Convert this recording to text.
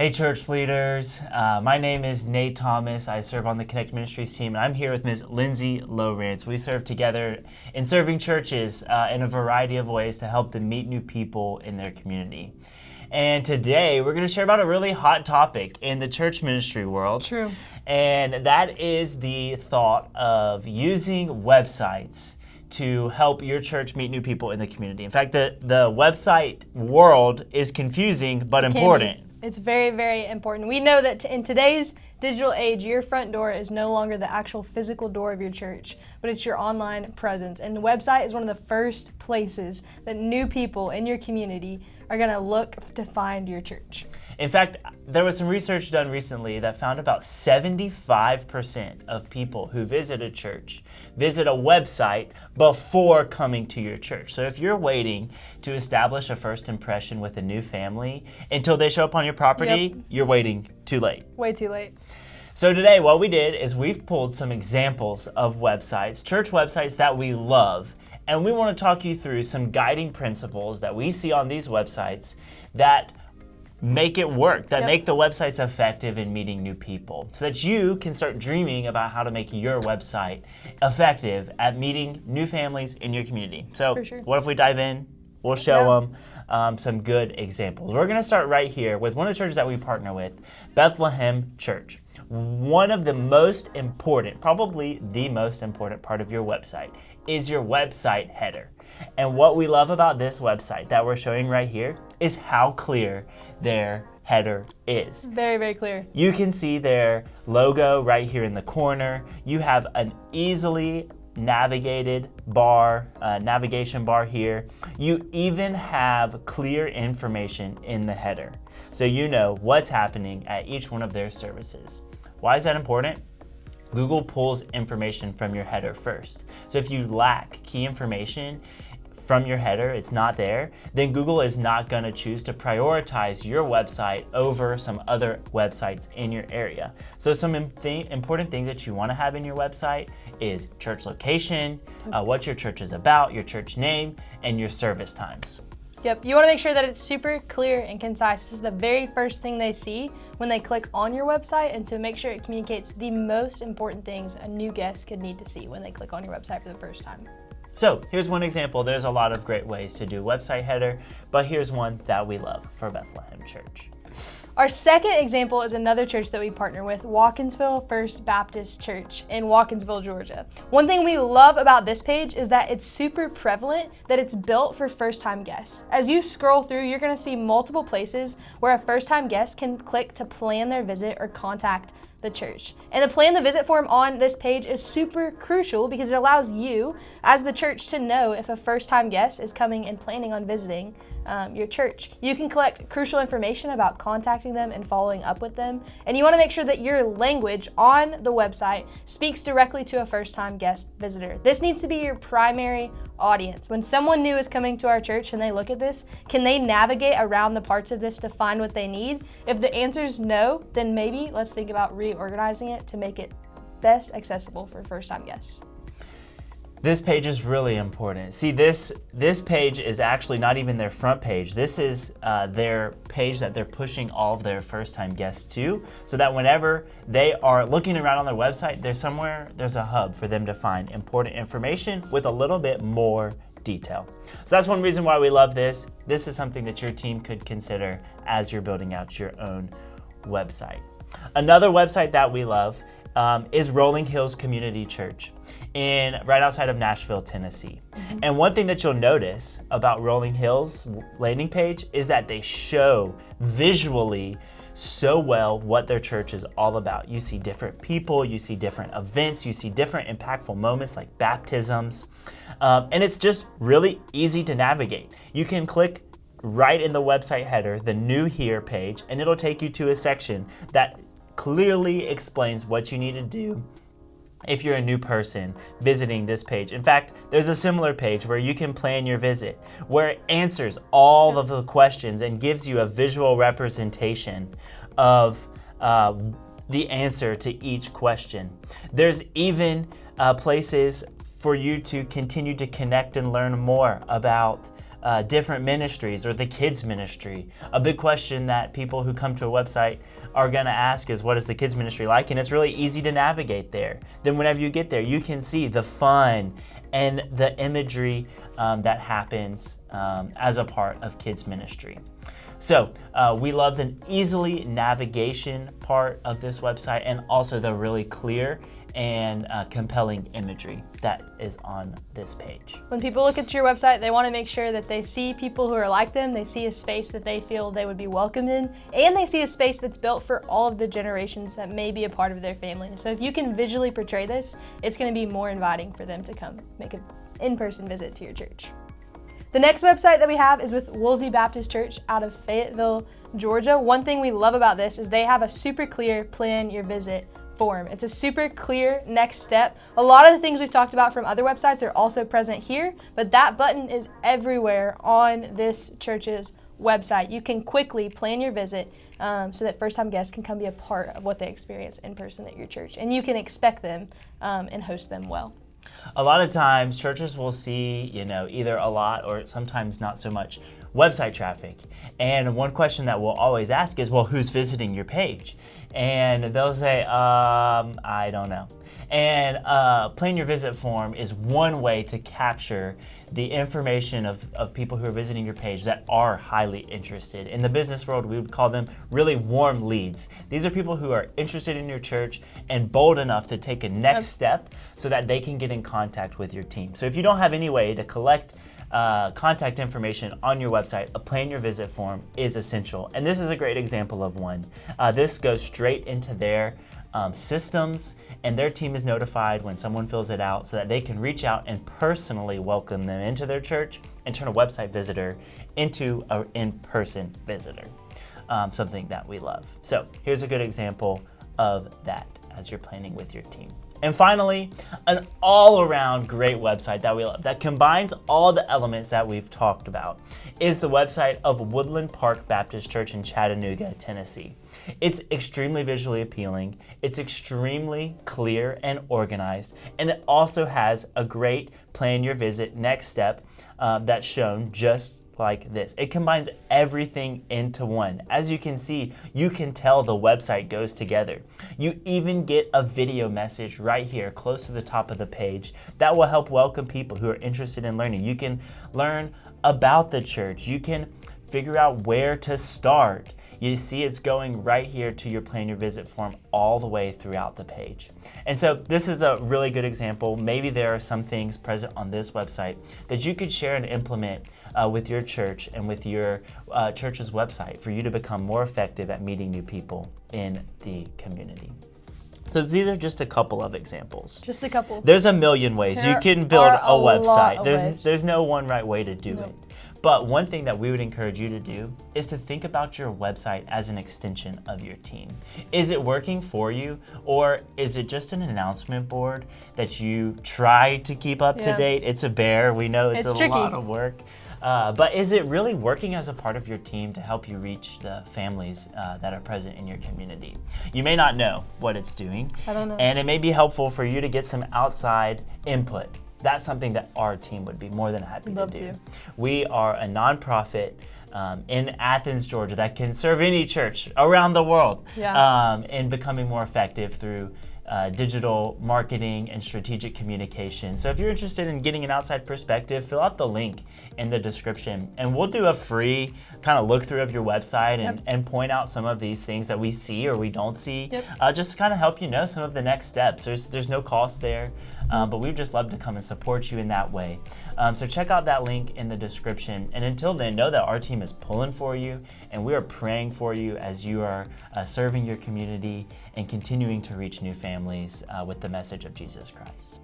Hey church leaders, my name is Nate Thomas. I serve on the Connect Ministries team, and I'm here with Ms. Lindsay Lowrance. We serve together in serving churches in a variety of ways to help them meet new people in their community. And today we're going to share about a really hot topic in the church ministry world. It's true. And that is the thought of using websites to help your church meet new people in the community. In fact, the website world is confusing but important. It's very, very important. We know that in today's digital age, your front door is no longer the actual physical door of your church, but it's your online presence. And the website is one of the first places that new people in your community are going to look to find your church. In fact, there was some research done recently that found about 75% of people who visit a church visit a website before coming to your church. So if you're waiting to establish a first impression with a new family until they show up on your property, You're waiting too late. Way too late. So today what we did is we've pulled some examples of websites, church websites that we love, and we want to talk you through some guiding principles that we see on these websites that make it work, that make the websites effective in meeting new people, so that you can start dreaming about how to make your website effective at meeting new families in your community. So what if we dive in? We'll show them some good examples. We're going to start right here with one of the churches that we partner with, Bethlehem Church. One of the most important, probably the most important part of your website is your website header. And what we love about this website that we're showing right here is how clear their header is. Very, very clear. You can see their logo right here in the corner. You have an easily navigated bar, navigation bar here. You even have clear information in the header, so you know what's happening at each one of their services. Why is that important? Google pulls information from your header first. So if you lack key information from your header, it's not there, then Google is not going to choose to prioritize your website over some other websites in your area. So some important things that you want to have in your website is church location, what your church is about, your church name, and your service times. Yep, you want to make sure that it's super clear and concise. This is the very first thing they see when they click on your website, and to make sure it communicates the most important things a new guest could need to see when they click on your website for the first time. So here's one example. There's a lot of great ways to do website header, but here's one that we love for Bethlehem Church. Our second example is another church that we partner with, Watkinsville First Baptist Church in Watkinsville, Georgia. One thing we love about this page is that it's super prevalent that it's built for first-time guests. As you scroll through, you're going to see multiple places where a first-time guest can click to plan their visit or contact the church. And the plan the visit form on this page is super crucial because it allows you as the church to know if a first-time guest is coming and planning on visiting your church. You can collect crucial information about contacting them and following up with them. And you want to make sure that your language on the website speaks directly to a first-time guest visitor. This needs to be your primary audience. When someone new is coming to our church and they look at this, can they navigate around the parts of this to find what they need? If the answer is no, then maybe let's think about reorganizing it to make it best accessible for first-time guests. This page is really important. See, this page is actually not even their front page. This is their page that they're pushing all of their first-time guests to, so that whenever they are looking around on their website, there's a hub for them to find important information with a little bit more detail. So that's one reason why we love this. This is something that your team could consider as you're building out your own website. Another website that we love is Rolling Hills Community Church right outside of Nashville, Tennessee. And one thing that you'll notice about Rolling Hills landing page is that they show visually so well what their church is all about. You see different people, you see different events, you see different impactful moments like baptisms, and it's just really easy to navigate. You can click right in the website header, the New Here page, and it'll take you to a section that clearly explains what you need to do if you're a new person visiting this page. In fact, there's a similar page where you can plan your visit, where it answers all of the questions and gives you a visual representation of the answer to each question. There's even places for you to continue to connect and learn more about different ministries or the kids ministry. A big question that people who come to a website are going to ask is, what is the kids ministry like? And it's really easy to navigate there. Then whenever you get there, you can see the fun and the imagery that happens as a part of kids ministry. So we love the easily navigation part of this website, and also the really clear and compelling imagery that is on this page. When people look at your website, they want to make sure that they see people who are like them, they see a space that they feel they would be welcomed in, and they see a space that's built for all of the generations that may be a part of their family. So if you can visually portray this, it's going to be more inviting for them to come make an in-person visit to your church. The next website that we have is with Woolsey Baptist Church out of Fayetteville, Georgia. One thing we love about this is they have a super clear plan your visit form. It's a super clear next step. A lot of the things we've talked about from other websites are also present here, but that button is everywhere on this church's website. You can quickly plan your visit so that first-time guests can come be a part of what they experience in person at your church, and you can expect them and host them well. A lot of times churches will see, either a lot or sometimes not so much website traffic. And one question that we'll always ask is, well, who's visiting your page? And they'll say, I don't know. And plan your visit form is one way to capture the information of people who are visiting your page that are highly interested. In the business world, we would call them really warm leads. These are people who are interested in your church and bold enough to take a next step so that they can get in contact with your team. So if you don't have any way to collect contact information on your website, a plan your visit form is essential. And this is a great example of one. This goes straight into their systems, and their team is notified when someone fills it out so that they can reach out and personally welcome them into their church and turn a website visitor into an in-person visitor, something that we love. So here's a good example of that as you're planning with your team. And finally, an all-around great website that we love that combines all the elements that we've talked about is the website of Woodland Park Baptist Church in Chattanooga, Tennessee. It's extremely visually appealing, it's extremely clear and organized, and it also has a great plan your visit next step that's shown just like this. It combines everything into one. As you can see, you can tell the website goes together. You even get a video message right here close to the top of the page that will help welcome people who are interested in learning. You can learn about the church. You can figure out where to start. You see it's going right here to your plan your visit form all the way throughout the page. And so this is a really good example. Maybe there are some things present on this website that you could share and implement with your church and with your church's website for you to become more effective at meeting new people in the community. So these are just a couple of examples. Just a couple. There's a million ways you can build a website. There's no one right way to do it. But one thing that we would encourage you to do is to think about your website as an extension of your team. Is it working for you, or is it just an announcement board that you try to keep up to date? It's a bear. We know it's a tricky. lot of work. But is it really working as a part of your team to help you reach the families that are present in your community? You may not know what it's doing. I don't know. And it may be helpful for you to get some outside input. That's something that our team would be more than happy to do. We are a nonprofit in Athens, Georgia that can serve any church around the world in becoming more effective through digital marketing and strategic communication. So if you're interested in getting an outside perspective, fill out the link in the description and we'll do a free kind of look through of your website and point out some of these things that we see or we don't see, just to kind of help you know some of the next steps. There's no cost there, but we'd just love to come and support you in that way. So check out that link in the description. And until then, know that our team is pulling for you and we are praying for you as you are serving your community and continuing to reach new families with the message of Jesus Christ.